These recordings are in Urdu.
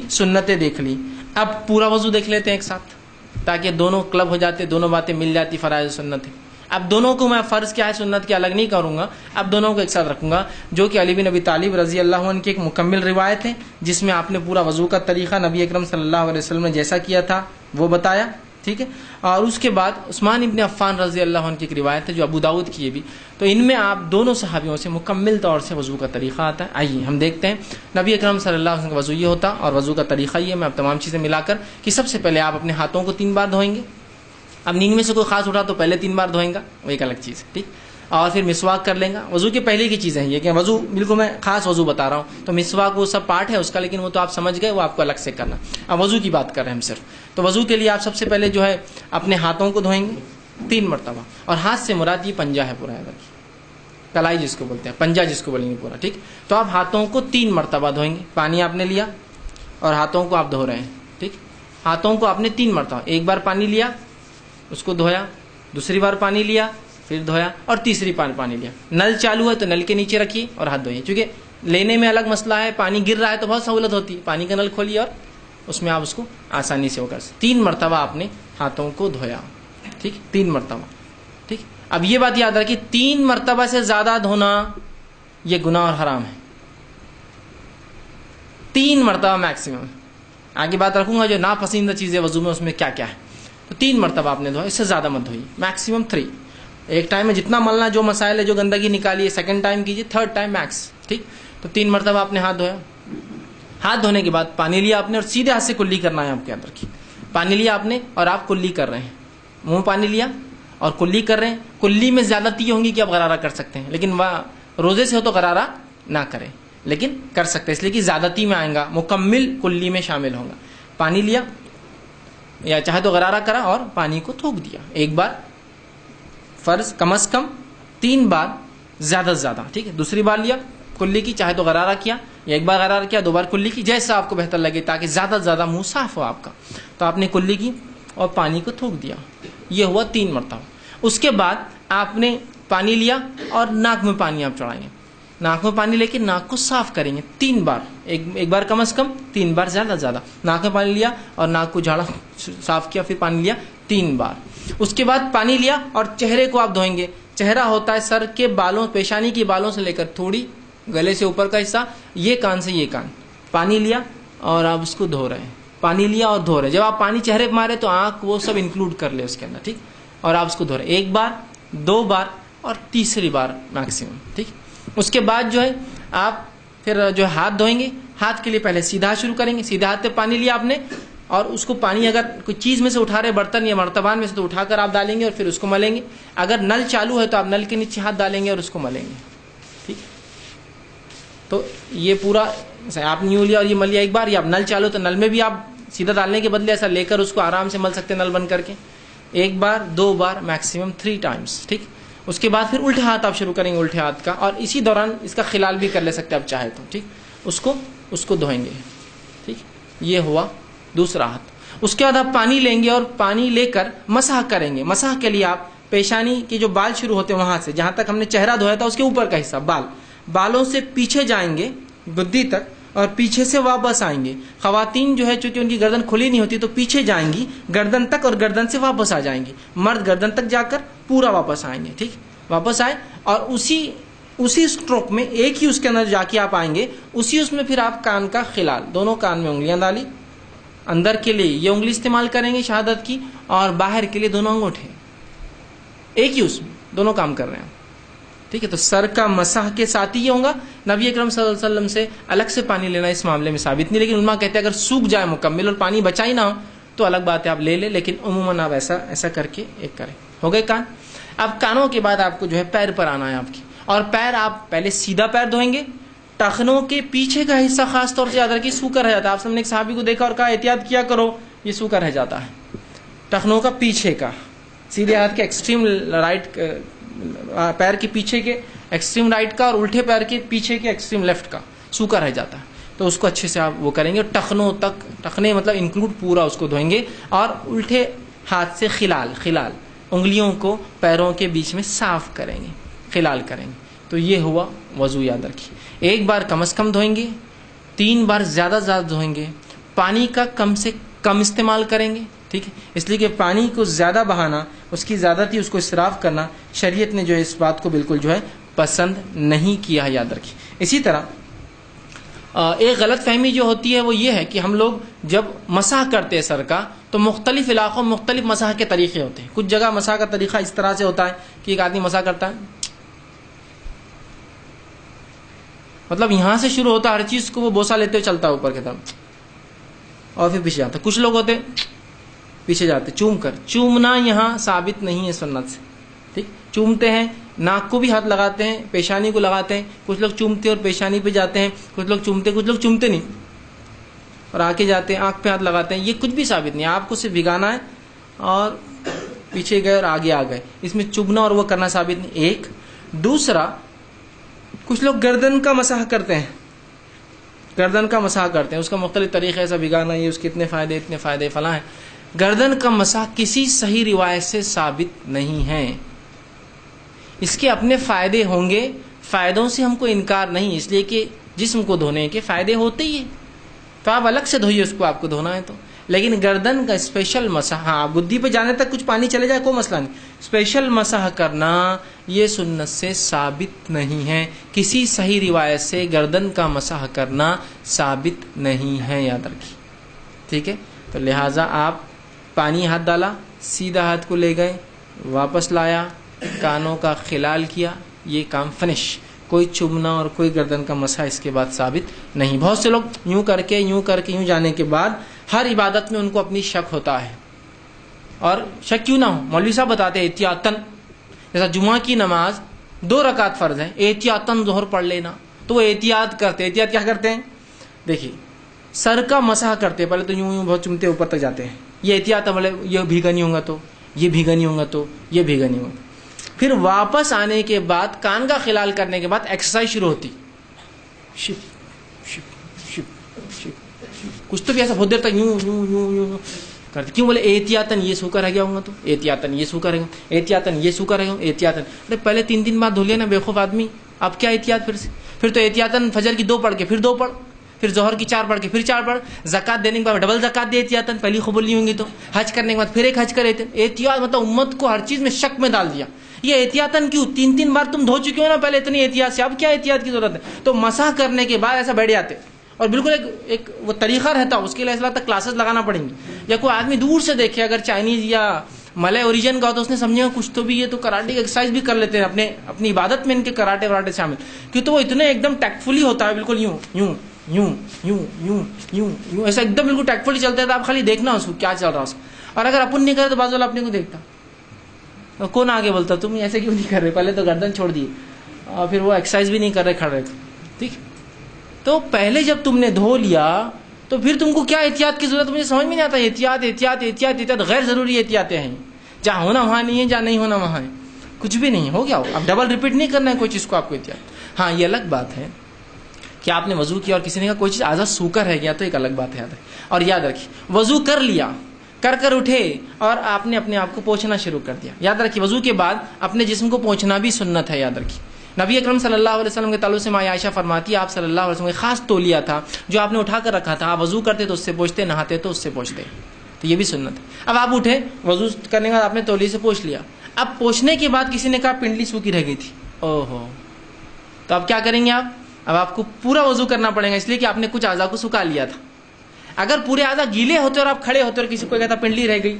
سنتیں دیکھ لی. اب پورا وضو دیکھ لیتے ہیں ایک ساتھ تاکہ دونوں کلب ہو جاتے, دونوں باتیں مل جاتی, فرائض سنت ہے. اب دونوں کو میں فرض کیا ہے سنت کیا الگ نہیں کروں گا, اب دونوں کو ایک ساتھ رکھوں گا, جو کہ علی بن ابی طالب رضی اللہ عنہ کی ایک مکمل روایت ہے جس میں آپ نے پورا وضو کا طریقہ نبی اکرم صلی اللہ علیہ وسلم نے جیسا کیا تھا وہ بتایا, ٹھیک ہے. اور اس کے بعد عثمان ابن عفان رضی اللہ عنہ کی ایک روایت ہے جو ابو داؤد کی ہے بھی, تو ان میں آپ دونوں صحابیوں سے مکمل طور سے وضو کا طریقہ آتا ہے. آئیے ہم دیکھتے ہیں نبی اکرم صلی اللہ علیہ وسلم کا وضو یہ ہوتا اور وضو کا طریقہ یہ. میں اب تمام چیزیں ملا کر کہ سب سے پہلے آپ اپنے ہاتھوں کو 3 بار دھوئیں گے. اب نیند میں سے کوئی خاص اٹھا تو پہلے 3 بار دھوئیں گا, وہ ایک الگ چیز ہے, ٹھیک. اور پھر مسواک کر لیں گا. وضو کی پہلے کی چیزیں ہیں یہ کہ وضو بالکل میں خاص وضو بتا رہا ہوں, تو مسواک وہ سب پارٹ ہے اس کا, لیکن وہ تو آپ سمجھ گئے, وہ آپ کو الگ سے کرنا. اب وضو کی بات کر رہے ہیں ہم صرف. تو وضو کے لیے آپ سب سے پہلے جو ہے اپنے ہاتھوں کو دھوئیں گے 3 مرتبہ, اور ہاتھ سے مراد یہ پنجہ ہے پورا, کلائی جس کو بولتے ہیں, پنجہ جس کو بولیں گے پورا, ٹھیک. تو آپ ہاتھوں کو 3 مرتبہ دھوئیں گے. پانی آپ نے لیا اور ہاتھوں کو آپ دھو رہے ہیں, ٹھیک. ہاتھوں کو آپ نے 3 مرتبہ, ایک بار پانی لیا اس کو دھویا, دوسری بار پانی لیا پھر دھویا, اور تیسری بار پانی لیا. نل چالو ہے تو نل کے نیچے رکھیے اور ہاتھ دھوئیے, چونکہ لینے میں الگ مسئلہ ہے, پانی گر رہا ہے تو بہت سہولت ہوتی ہے, پانی کا نل کھولیے اور اس میں آپ اس کو آسانی سے ہو کر 3 مرتبہ آپ نے ہاتھوں کو دھویا, ٹھیک. 3 مرتبہ, ٹھیک. اب یہ بات یاد رکھیے 3 مرتبہ سے زیادہ دھونا یہ گناہ اور حرام ہے. 3 مرتبہ میکسیمم. آگے بات رکھوں گا جو ناپسندیدہ چیزیں وضو میں اس میں کیا کیا ہے. تو 3 مرتبہ آپ نے دھویا, اس سے زیادہ مت دھوئیے, میکسیمم 3. ایک ٹائم میں جتنا ملنا, جو مسائل ہے جو گندگی نکالیے, سیکنڈ ٹائم کیجیے, تھرڈ ٹائم میکس, ٹھیک. تو 3 مرتبہ آپ نے ہاتھ دھویا. ہاتھ دھونے کے بعد پانی لیا آپ نے اور سیدھے ہاتھ سے کلی کرنا ہے آپ کے اندر کی. پانی لیا آپ نے اور آپ کلی کر رہے ہیں, منہ پانی لیا اور کلی کر رہے ہیں. کلی میں زیادتی ہوں گی کہ آپ غرارہ کر سکتے ہیں, لیکن روزے سے ہو تو غرارہ نہ کریں, لیکن کر سکتے ہیں اس لیے کہ زیادتی میں آئیں گا, مکمل کلی میں شامل ہوں گا. پانی لیا یا چاہے تو غرارہ کرا اور پانی کو تھوک دیا, ایک بار فرض کم از کم 3 بار زیادہ سے زیادہ, ٹھیک ہے. دوسری بار لیا کلی کی, چاہے تو غرارہ کیا یا ایک بار غرارہ کیا, 2 بار کلی کی, جیسا آپ کو بہتر لگے تاکہ زیادہ سے زیادہ منہ صاف ہو آپ کا. تو آپ نے کلی کی اور پانی کو تھوک دیا, یہ ہوا 3 مرتبہ. اس کے بعد آپ نے پانی لیا اور ناک میں پانی آپ چڑھائیں گے. ناک میں پانی لے کے ناک کو صاف کریں گے 3 بار, ایک بار کم از کم, 3 بار زیادہ سے زیادہ. ناک میں پانی لیا اور ناک کو جھاڑا صاف کیا, پھر پانی لیا 3 بار. اس کے بعد پانی لیا اور چہرے کو آپ دھوئیں گے. چہرہ ہوتا ہے سر کے بالوں, پیشانی کے بالوں سے لے کر تھوڑی گلے سے اوپر کا حصہ, یہ کان سے یہ کان. پانی لیا اور آپ اس کو دھو رہے ہیں, پانی لیا اور دھو رہے ہیں. جب آپ پانی چہرے پہ مارے تو آنکھ وہ سب انکلوڈ کر لے اس کے اندر, ٹھیک. اور آپ اس کو دھو رہے ہیں 1 بار, 2 بار اور تیسری بار میکسیمم, ٹھیک. اس کے بعد جو ہے آپ پھر جو ہاتھ دھوئیں گے. ہاتھ کے لیے پہلے سیدھا شروع کریں گے. سیدھے ہاتھ پہ پانی لیا آپ نے اور اس کو پانی اگر کوئی چیز میں سے اٹھا رہے, برتن یا مرتبان میں سے, تو اٹھا کر آپ ڈالیں گے اور پھر اس کو ملیں گے. اگر نل چالو ہے تو آپ نل کے نیچے ہاتھ ڈالیں گے اور اس کو ملیں گے, ٹھیک. تو یہ پورا آپ نے یوں لیا اور یہ مل لیا 1 بار, یا آپ نل چالو تو نل میں بھی آپ سیدھا ڈالنے کے بدلے ایسا لے کر اس کو آرام سے مل سکتے ہیں نل بند کر کے. 1 بار, 2 بار, میکسیمم 3 ٹائمس, ٹھیک. اس کے بعد پھر الٹے ہاتھ آپ شروع کریں گے, الٹے ہاتھ کا, اور اسی دوران اس کا خلال بھی کر لے سکتے آپ چاہے تو, ٹھیک. اس کو دھوئیں گے, ٹھیک. یہ ہوا دوسرا ہاتھ. اس کے بعد آپ پانی لیں گے اور پانی لے کر مسح کریں گے. مسح کے لیے آپ پیشانی کے جو بال شروع ہوتے ہیں وہاں سے, جہاں تک ہم نے چہرہ دھویا تھا اس کے اوپر کا حصہ, بالوں سے پیچھے جائیں گے گدی تک اور پیچھے سے واپس آئیں گے. خواتین جو ہے چونکہ ان کی گردن کھلی نہیں ہوتی تو پیچھے جائیں گی گردن تک اور گردن سے واپس آ جائیں گی. مرد گردن تک جا کر پورا واپس آئیں گے, ٹھیک. واپس آئے اور اسی اسٹروک میں ایک ہی اس کے اندر جا کے آپ آئیں گے. اس میں پھر آپ کان کا خلال, دونوں کان میں انگلیاں ڈالی, اندر کے لیے یہ انگلی استعمال کریں گے شہادت کی, اور باہر کے لیے دونوں انگوٹھے, ایک ہی اس میں دونوں کام کر رہے ہیں, ٹھیک ہے. تو سر کا مسح کے ساتھ ہی یہ ہوگا. نبی اکرم صلی اللہ علیہ وسلم سے الگ سے پانی لینا اس معاملے میں ثابت نہیں, لیکن علماء کہتے ہیں اگر سوکھ جائے مکمل اور پانی بچا ہی نہ ہو تو الگ بات ہے, آپ لے لیں, لیکن عموماً آپ ایسا کر کے ایک کریں. ہو گئے کان. اب کانوں کے بعد آپ کو جو ہے پیر پر آنا ہے آپ کی, اور پیر آپ پہلے سیدھا پیر دھوئیں گے. ٹخنوں کے پیچھے کا حصہ خاص طور سے یاد رکھیے سوکھا رہ جاتا ہے. آپ نے ایک صحابی کو دیکھا اور کہا احتیاط کیا کرو, یہ سوکھا رہ جاتا ہے. ٹخنوں کا پیچھے کا, سیدھے ہاتھ کے ایکسٹریم رائٹ, پیر کے پیچھے کے ایکسٹریم رائٹ کا اور الٹے پیر کے پیچھے کے ایکسٹریم لیفٹ کا سوکھا رہ جاتا ہے. تو اس کو اچھے سے آپ وہ کریں گے. ٹخنوں تک, ٹخنے مطلب انکلوڈ پورا اس کو دھوئیں گے, اور الٹے ہاتھ سے خلال انگلیوں کو پیروں کے بیچ میں صاف کریں گے, خلال کریں گے. تو یہ ہوا وضو, یاد رکھیے. 1 بار کم از کم دھوئیں گے, 3 بار زیادہ دھوئیں گے, پانی کا کم سے کم استعمال کریں گے. ٹھیک ہے, اس لیے کہ پانی کو زیادہ بہانا, اس کی زیادتی, اس کو اسراف کرنا, شریعت نے جو ہے اس بات کو بالکل جو ہے پسند نہیں کیا ہے, یاد رکھیے. اسی طرح ایک غلط فہمی جو ہوتی ہے وہ یہ ہے کہ ہم لوگ جب مسح کرتے ہیں سر کا تو مختلف علاقوں میں مختلف مسح کے طریقے ہوتے ہیں. کچھ جگہ مسح کا طریقہ اس طرح سے ہوتا ہے کہ ایک آدمی مسح کرتا ہے, مطلب یہاں سے شروع ہوتا ہے ہر چیز کو وہ بوسہ لیتے ہوئے چلتا ہے اوپر کی طرف اور پھر پیچھے جاتا ہے. کچھ لوگ ہوتے پیچھے جاتے چوم کر. چومنا یہاں ثابت نہیں ہے سنت سے. ٹھیک, چومتے ہیں, ناک کو بھی ہاتھ لگاتے ہیں, پیشانی کو لگاتے ہیں. کچھ لوگ چومتے اور پیشانی پہ جاتے ہیں, کچھ لوگ چومتے نہیں اور آگے جاتے ہیں, آنکھ پہ ہاتھ لگاتے ہیں. یہ کچھ بھی ثابت نہیں. آپ کو صرف بھگانا ہے اور پیچھے گئے اور آگے آ گئے. اس میں چبنا اور وہ کرنا ثابت نہیں. ایک دوسرا, کچھ لوگ گردن کا مسح کرتے ہیں. گردن کا مسح کرتے ہیں, اس کا مختلف طریقے, ایسا بھگانا, یہ اس کے اتنے فائدے فلاں ہیں. گردن کا مسح کسی صحیح روایت سے ثابت نہیں ہے. اس کے اپنے فائدے ہوں گے, فائدوں سے ہم کو انکار نہیں, اس لیے کہ جسم کو دھونے کے فائدے ہوتے ہی ہیں, تو آپ الگ سے دھوئیے اس کو, آپ کو دھونا ہے تو. لیکن گردن کا اسپیشل مسح, ہاں گدی پہ جانے تک کچھ پانی چلے جائے کوئی مسئلہ نہیں, اسپیشل مسح کرنا یہ سنت سے ثابت نہیں ہے. کسی صحیح روایت سے گردن کا مسح کرنا ثابت نہیں ہے, یاد رکھیے. ٹھیک ہے, تو لہٰذا آپ پانی ہاتھ ڈالا, سیدھا ہاتھ کو لے گئے, واپس لایا, کانوں کا خلال کیا, یہ کام فنش. کوئی چومنا اور کوئی گردن کا مسح اس کے بعد ثابت نہیں. بہت سے لوگ یوں کر کے یوں جانے کے بعد ہر عبادت میں ان کو اپنی شک ہوتا ہے, اور شک کیوں نہ ہو, مولوی صاحب بتاتے ہیں احتیاطاً, جیسا جمعہ کی نماز 2 رکعت فرض ہے, احتیاطاً ظہر پڑھ لینا, تو وہ احتیاط کرتے. احتیاط کیا کرتے ہیں, دیکھیے سر کا مسح کرتے, پہلے تو یوں بہت چمتے اوپر تک جاتے ہیں, یہ احتیاط ہے, یہ بھیگا نہیں ہوگا تو یہ بھیگا نہیں ہوگا تو یہ بھیگا نہیں ہوگا. پھر واپس آنے کے بعد کان کا خلال کرنے کے بعد ایکسرسائز شروع ہوتی, شپ شپ شپ شپ, کچھ تو بھی ایسا بہت دیر تک یوں کرتے. کیوں بولے احتیاطاً یہ سو کر رہ گیا ہوں گا, تو احتیاطاً یہ سو کر رہے گا, احتیاطاً یہ سو کر رہے گا, احتیاطاً. ارے پہلے 3 دن بعد دھو لیا نا بیوقوف آدمی, اب کیا احتیاط پھر سے. پھر تو احتیاطاً فجر کی 2 پڑھ کے پھر 2 پڑھ, پھر ظہر کی 4 پڑھ کے پھر 4 پڑھ, زکات دینے کے بعد ڈبل زکات دے احتیاطاً, پہلی قبول نہیں ہوں گی تو, حج کرنے کے بعد پھر ایک حج کرے تھے. احتیاط مطلب امت کو ہر چیز میں شک میں ڈال دیا. یہ احتیاطاً کیوں, 3 بار تم دھو چکے ہو نا پہلے اتنی احتیاط سے, اب کیا احتیاط کی ضرورت ہے. تو مسح کرنے کے بعد ایسا بیٹھ جاتے, اور بالکل ایک وہ طریقہ رہتا, اس کے لیے اس تک کلاسز لگانا پڑیں گی. یا کوئی آدمی دور سے دیکھے, اگر چائنیز یا ملے اوریجن کا ہو تو اس نے سمجھے کچھ تو بھی, یہ تو کراٹے کی ایکسرسائز بھی کر لیتے ہیں اپنی عبادت میں, ان کے کراٹے وراٹے شامل, کیوں تو وہ اتنے ایک دم ٹیکفلی ہوتا ہے, بالکل یوں یوں یوں یوں یوں یوں یوں ایسا ایک دم بالکل ٹیکفلی چلتا ہے. تو آپ خالی دیکھنا اس کو کیا چل رہا ہے اس کو, اور اگر اپن نہیں کرے تو بعض والا اپنے کو دیکھتا, کون آگے بولتا تم ایسے کیوں نہیں کر رہے, پہلے تو گردن چھوڑ دیے اور پھر وہ ایکسرسائز بھی نہیں کر رہے, کھڑے تھے. ٹھیک, تو پہلے جب تم نے دھو لیا تو پھر تم کو کیا احتیاط کی ضرورت, مجھے سمجھ میں نہیں آتا. احتیاط احتیاط احتیاط احتیاط, غیر ضروری احتیاطیں ہیں, جہاں ہونا وہاں نہیں ہے, جہاں نہیں ہونا وہاں ہے, کچھ بھی نہیں ہو گیا ہو. اب ڈبل ریپیٹ نہیں کرنا ہے کوئی چیز کو آپ کو احتیاط. ہاں یہ الگ بات ہے کہ آپ نے وضو کیا اور کسی نے کہا کوئی چیز آزاد سوکر رہ گیا, تو ایک الگ بات ہے, یاد ہے. اور یاد رکھیے, وضو کر لیا, کر اٹھے اور آپ نے اپنے آپ کو پوچھنا شروع کر دیا. یاد رکھیے وضو کے بعد اپنے جسم کو پوچھنا بھی سنت ہے, یاد رکھیے. نبی اکرم صلی اللہ علیہ وسلم کے تعلق سے ماں عائشہ فرماتی ہے, آپ صلی اللہ علیہ وسلم کا خاص تولیہ تھا جو آپ نے اٹھا کر رکھا تھا, آپ وضو کرتے تو اس سے پوچھتے, نہاتے تو اس سے پوچھتے, تو یہ بھی سنت ہے. اب آپ اٹھے, وضو کرنے کے بعد آپ نے تولیے سے پوچھ لیا. اب پوچھنے کے بعد کسی نے کہا پنڈلی سوکھی رہ گئی تھی, اوہو, تو اب کیا کریں گے آپ, اب آپ کو پورا وضو کرنا پڑے گا, اس لیے کہ آپ نے کچھ اعضاء کو سکھا لیا تھا. اگر پورے اعضاء گیلے ہوتے اور آپ کھڑے ہوتے اور کسی کو کہتا پنڈلی رہ گئی,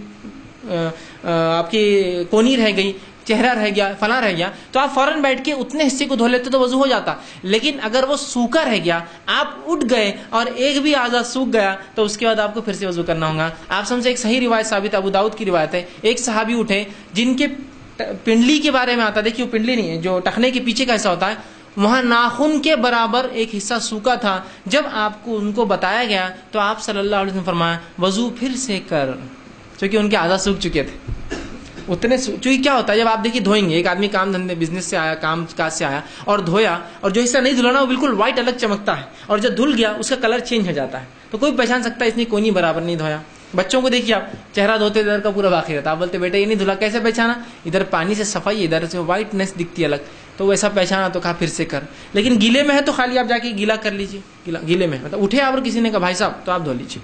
آپ کی کونی رہ گئی, چہرہ رہ گیا, فلاں رہ گیا, تو آپ فوراً بیٹھ کے اتنے حصے کو دھو لیتے تو وضو ہو جاتا. لیکن اگر وہ سوکھا رہ گیا, آپ اٹھ گئے اور ایک بھی اعضاء سوکھ گیا, تو اس کے بعد آپ کو پھر سے وضو کرنا ہوگا. آپ سمجھے ایک صحیح روایت ثابت ابو داؤد کی روایت ہے, ایک صحابی اٹھے جن کے پنڈلی کے بارے میں آتا, دیکھیے وہ پنڈلی نہیں ہے, جو ٹخنے کے پیچھے کا حصہ ہوتا ہے, وہاں ناخن کے برابر ایک حصہ سوکھا تھا. جب آپ کو ان کو بتایا گیا تو آپ صلی اللہ علیہ وسلم فرمایا وضو پھر سے کر, کیونکہ ان کے اعضاء سوکھ چکے تھے اتنے. چونکہ کیا ہوتا ہے جب آپ دیکھیے دھوئیں گے, ایک آدمی کام دھندے بزنس سے آیا, کام کاج سے آیا اور دھویا, اور جو حصہ نہیں دھلانا وہ بالکل وائٹ الگ چمکتا ہے, اور جب دھل گیا اس کا کلر چینج ہو جاتا ہے, تو کوئی پہچان سکتا ہے اس نے کوئی نہیں برابر نہیں دھویا. بچوں کو دیکھیے آپ, چہرہ دھوتے ادھر کا پورا باقی رہتا, آپ بولتے بیٹا یہ نہیں دھلا, کیسے پہچانا, ادھر پانی سے صفائی, ادھر سے وائٹنس دکھتی الگ, تو ویسا پہچانا, تو کہا پھر سے کر. لیکن گیلے میں ہے تو خالی آپ جا کے گیلا کر لیجیے, گیلے میں مطلب اٹھے آپ اور کسی نے کہا بھائی صاحب تو آپ دھو لیجیے,